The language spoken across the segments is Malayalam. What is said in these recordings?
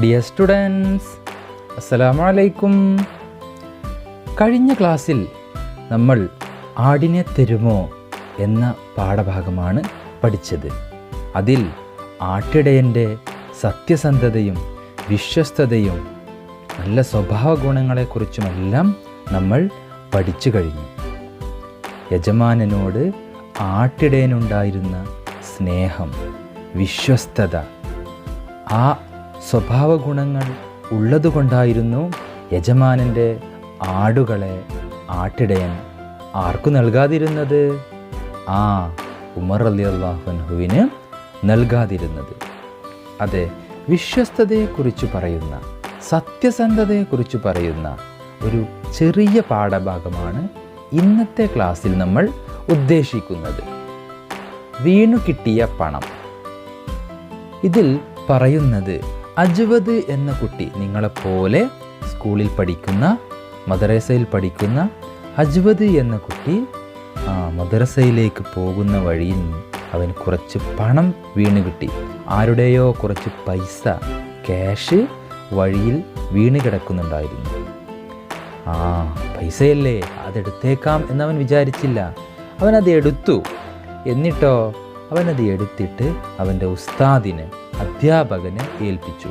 ഡിയർ സ്റ്റുഡൻസ്, അസ്സലാമു അലൈക്കും. കഴിഞ്ഞ ക്ലാസ്സിൽ നമ്മൾ ആടിനെ തരുമോ എന്ന പാഠഭാഗമാണ് പഠിച്ചത്. അതിൽ ആട്ടിടയൻ്റെ സത്യസന്ധതയും വിശ്വസ്തതയും നല്ല സ്വഭാവ ഗുണങ്ങളെക്കുറിച്ചുമെല്ലാം നമ്മൾ പഠിച്ചു കഴിഞ്ഞു. യജമാനനോട് ആട്ടിടയനുണ്ടായിരുന്ന സ്നേഹം, വിശ്വസ്തത, ആ സ്വഭാവ ഗുണങ്ങൾ ഉള്ളതുകൊണ്ടായിരുന്നു യജമാനൻ്റെ ആടുകളെ ആട്ടിടയൻ ആർക്കു നൽകാതിരുന്നത്? ഉമർ റളിയല്ലാഹു അൻഹുവിന് നൽകാതിരുന്നത്. അതെ, വിശ്വസ്തതയെക്കുറിച്ച് പറയുന്ന, സത്യസന്ധതയെക്കുറിച്ച് പറയുന്ന ഒരു ചെറിയ പാഠഭാഗമാണ് ഇന്നത്തെ ക്ലാസ്സിൽ നമ്മൾ ഉദ്ദേശിക്കുന്നത്. വീണു കിട്ടിയ പണം. ഇതിൽ പറയുന്നത് അജ്വദ് എന്ന കുട്ടി, നിങ്ങളെപ്പോലെ സ്കൂളിൽ പഠിക്കുന്ന, മദ്രസയിൽ പഠിക്കുന്ന അജ്വദ് എന്ന കുട്ടി മദ്രസയിലേക്ക് പോകുന്ന വഴിയിൽ അവന് കുറച്ച് പണം വീണ് കിട്ടി. ആരുടെയോ കുറച്ച് പൈസ, ക്യാഷ് വഴിയിൽ വീണ് കിടക്കുന്നുണ്ടായിരുന്നു. പൈസയല്ലേ, അതെടുത്തേക്കാം എന്നവൻ വിചാരിച്ചില്ല. അവനത് എടുത്തു. എന്നിട്ടോ അവനത് എടുത്തിട്ട് അവൻ്റെ ഉസ്താദിന്, അധ്യാപകനെ ഏൽപ്പിച്ചു.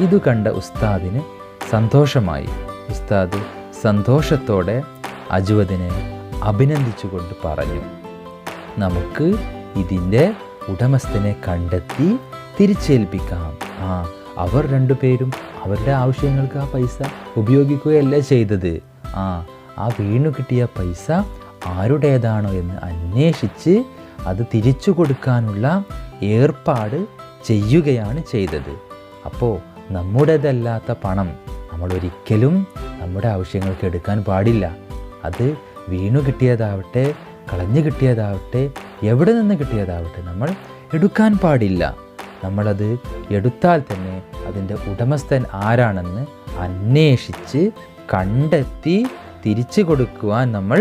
ഇതു കണ്ട ഉസ്താദിന് സന്തോഷമായി. ഉസ്താദ് സന്തോഷത്തോടെ അജ്വദിനെ അഭിനന്ദിച്ചുകൊണ്ട് പറഞ്ഞു, നമുക്ക് ഇതിൻ്റെ ഉടമസ്ഥനെ കണ്ടെത്തി തിരിച്ചേൽപ്പിക്കാം. അവർ രണ്ടുപേരും അവരുടെ ആവശ്യങ്ങൾക്ക് ആ പൈസ ഉപയോഗിക്കുകയല്ല ചെയ്തത്. ആ വീണു കിട്ടിയ പൈസ ആരുടേതാണോ എന്ന് അന്വേഷിച്ച് അത് തിരിച്ചു കൊടുക്കാനുള്ള ഏർപ്പാട് ചെയ്യുകയാണ് ചെയ്തത്. അപ്പോൾ നമ്മുടേതല്ലാത്ത പണം നമ്മൾ ഒരിക്കലും നമ്മുടെ ആവശ്യങ്ങൾക്ക് എടുക്കാൻ പാടില്ല. അത് വീണു കിട്ടിയതാവട്ടെ, കളഞ്ഞു കിട്ടിയതാവട്ടെ, എവിടെ നിന്ന് കിട്ടിയതാവട്ടെ, നമ്മൾ എടുക്കാൻ പാടില്ല. നമ്മളത് എടുത്താൽ തന്നെ അതിൻ്റെ ഉടമസ്ഥൻ ആരാണെന്ന് അന്വേഷിച്ച് കണ്ടെത്തി തിരിച്ചു കൊടുക്കുവാൻ നമ്മൾ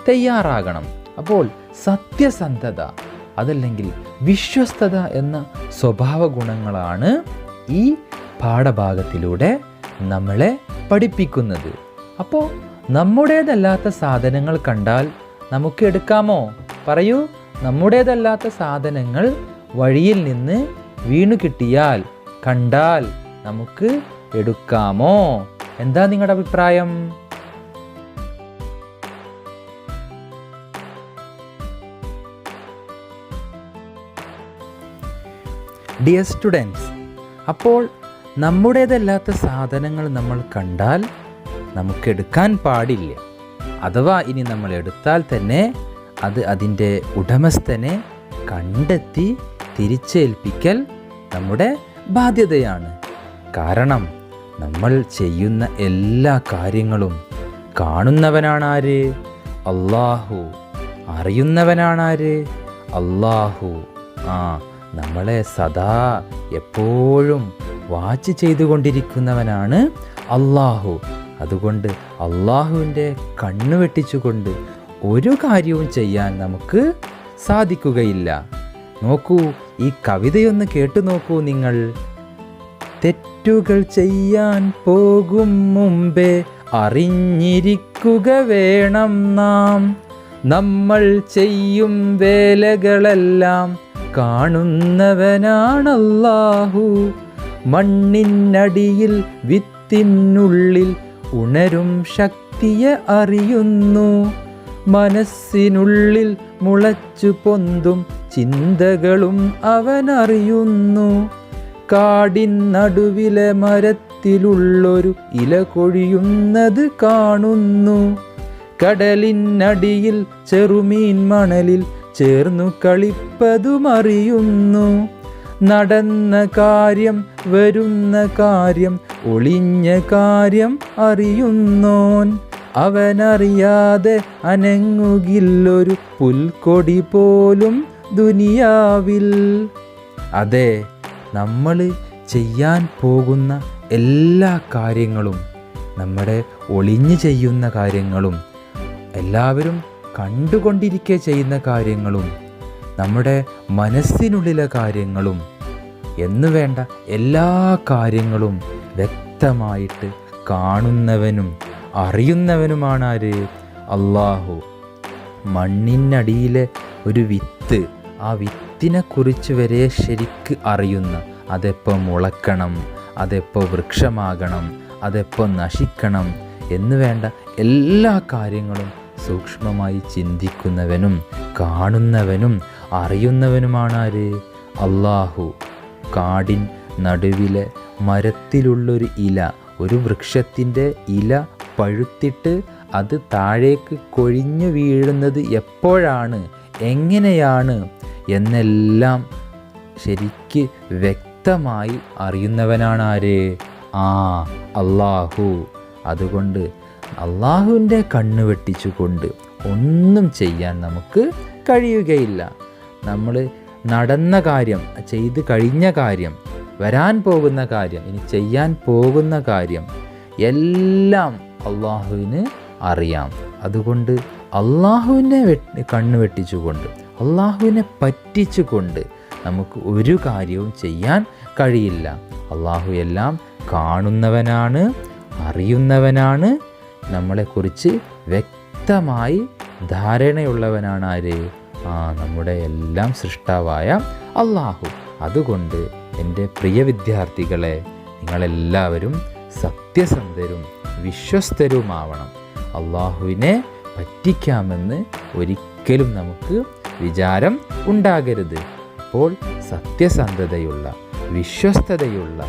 തയ്യാറാകണം. അപ്പോൾ സത്യസന്ധത, അതല്ലെങ്കിൽ വിശ്വസ്തത എന്ന സ്വഭാവ ഗുണങ്ങളാണ് ഈ പാഠഭാഗത്തിലൂടെ നമ്മളെ പഠിപ്പിക്കുന്നത്. അപ്പോൾ നമ്മുടേതല്ലാത്ത സാധനങ്ങൾ കണ്ടാൽ നമുക്ക് എടുക്കാമോ? പറയൂ, നമ്മുടേതല്ലാത്ത സാധനങ്ങൾ വഴിയിൽ നിന്ന് വീണു കിട്ടിയാൽ, കണ്ടാൽ നമുക്ക് എടുക്കാമോ? എന്താ നിങ്ങളുടെ അഭിപ്രായം? ഡിയർ സ്റ്റുഡൻസ്, അപ്പോൾ നമ്മുടേതല്ലാത്ത സാധനങ്ങൾ നമ്മൾ കണ്ടാൽ നമുക്കെടുക്കാൻ പാടില്ല. അഥവാ ഇനി നമ്മൾ എടുത്താൽ തന്നെ അത് അതിൻ്റെ ഉടമസ്ഥനെ കണ്ടെത്തി തിരിച്ചേൽപ്പിക്കൽ നമ്മുടെ ബാധ്യതയാണ്. കാരണം നമ്മൾ ചെയ്യുന്ന എല്ലാ കാര്യങ്ങളും കാണുന്നവനാണ് ആര്? അല്ലാഹു. അറിയുന്നവനാണ് അല്ലാഹു. നമ്മളെ സദാ എപ്പോഴും വാച്ച് ചെയ്തുകൊണ്ടിരിക്കുന്നവനാണ് അല്ലാഹു. അതുകൊണ്ട് അല്ലാഹുവിൻ്റെ കണ്ണു വെട്ടിച്ചുകൊണ്ട് ഒരു കാര്യവും ചെയ്യാൻ നമുക്ക് സാധിക്കുകയില്ല. നോക്കൂ, ഈ കവിതയൊന്ന് കേട്ടു നോക്കൂ നിങ്ങൾ. തെറ്റുകൾ ചെയ്യാൻ പോകും മുമ്പേ അറിഞ്ഞിരിക്കുക വേണം നാം. നമ്മൾ ചെയ്യും വേലകളെല്ലാം കാണുന്നവനാണല്ലാഹു. മണ്ണിനടിയിൽ വിത്തിനുള്ളിൽ ഉണരും ശക്തിയെ അറിയുന്നു. മനസ്സിനുള്ളിൽ മുളച്ചു പൊന്തും ചിന്തകളും അവനറിയുന്നു. കാടിനടുവിലെ മരത്തിലുള്ളൊരു ഇല കൊഴിയുന്നത് കാണുന്നു. കടലിനടിയിൽ ചെറുമീൻ മണലിൽ ചേർന്നു കളിപ്പതും അറിയുന്നു. നടന്ന കാര്യം, വരുന്ന കാര്യം, ഒളിഞ്ഞ കാര്യം അറിയുന്നോൻ. അവനറിയാതെ അനങ്ങുകില്ലൊരു പുൽക്കൊടി പോലും ദുനിയാവിൽ. അതെ, നമ്മൾ ചെയ്യാൻ പോകുന്ന എല്ലാ കാര്യങ്ങളും, നമ്മുടെ ഒളിഞ്ഞു ചെയ്യുന്ന കാര്യങ്ങളും, എല്ലാവരും കണ്ടുകൊണ്ടിരിക്കെ ചെയ്യുന്ന കാര്യങ്ങളും, നമ്മുടെ മനസ്സിനുള്ളിലെ കാര്യങ്ങളും എന്നു വേണ്ട എല്ലാ കാര്യങ്ങളും വ്യക്തമായിട്ട് കാണുന്നവനും അറിയുന്നവനുമാണ് ആര്? അള്ളാഹു. മണ്ണിനടിയിലെ ഒരു വിത്ത്, ആ വിത്തിനെക്കുറിച്ച് വരെ ശരിക്ക് അറിയുന്ന, അതെപ്പോൾ മുളക്കണം, അതെപ്പോൾ വൃക്ഷമാകണം, അതെപ്പോൾ നശിക്കണം എന്ന് വേണ്ട എല്ലാ കാര്യങ്ങളും സൂക്ഷ്മമായി ചിന്തിക്കുന്നവനും കാണുന്നവനും അറിയുന്നവനുമാണ് ആര്? അള്ളാഹു. കാടിൻ നടുവിലെ മരത്തിലുള്ളൊരു ഇല, ഒരു വൃക്ഷത്തിൻ്റെ ഇല പഴുത്തിട്ട് അത് താഴേക്ക് കൊഴിഞ്ഞു വീഴുന്നത് എപ്പോഴാണ്, എങ്ങനെയാണ് എന്നെല്ലാം ശരിക്ക് വ്യക്തമായി അറിയുന്നവനാണ് ആര്? അള്ളാഹു. അതുകൊണ്ട് അള്ളാഹുവിൻ്റെ കണ്ണ് വെട്ടിച്ചുകൊണ്ട് ഒന്നും ചെയ്യാൻ നമുക്ക് കഴിയുകയില്ല. നമ്മൾ നടന്ന കാര്യം, ചെയ്ത് കഴിഞ്ഞ കാര്യം, വരാൻ പോകുന്ന കാര്യം, ഇനി ചെയ്യാൻ പോകുന്ന കാര്യം എല്ലാം അള്ളാഹുവിന് അറിയാം. അതുകൊണ്ട് അള്ളാഹുവിനെ കണ്ണ് വെട്ടിച്ചുകൊണ്ട്, അള്ളാഹുവിനെ പറ്റിച്ചുകൊണ്ട് നമുക്ക് ഒരു കാര്യവും ചെയ്യാൻ കഴിയില്ല. അള്ളാഹു എല്ലാം കാണുന്നവനാണ്, അറിയുന്നവനാണ്, നമ്മളെക്കുറിച്ച് വ്യക്തമായി ധാരണയുള്ളവനാണ് ആര്? നമ്മുടെ എല്ലാം സൃഷ്ടാവായ അള്ളാഹു. അതുകൊണ്ട് എൻ്റെ പ്രിയ വിദ്യാർത്ഥികളെ, നിങ്ങളെല്ലാവരും സത്യസന്ധരും വിശ്വസ്തരുമാവണം. അള്ളാഹുവിനെ പറ്റിക്കാമെന്ന് ഒരിക്കലും നമുക്ക് വിചാരം ഉണ്ടാകരുത്. അപ്പോൾ സത്യസന്ധതയുള്ള, വിശ്വസ്തതയുള്ള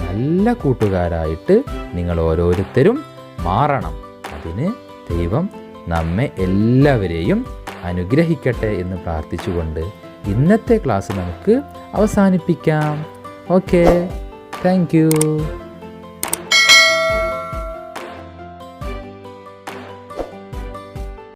നല്ല കൂട്ടുകാരായിട്ട് നിങ്ങൾ ഓരോരുത്തരും മാറണം. അതിന് ദൈവം നമ്മെ എല്ലാവരെയും അനുഗ്രഹിക്കട്ടെ എന്ന് പ്രാർത്ഥിച്ചുകൊണ്ട് ഇന്നത്തെ ക്ലാസ് നമുക്ക് അവസാനിപ്പിക്കാം. Okay, thank you.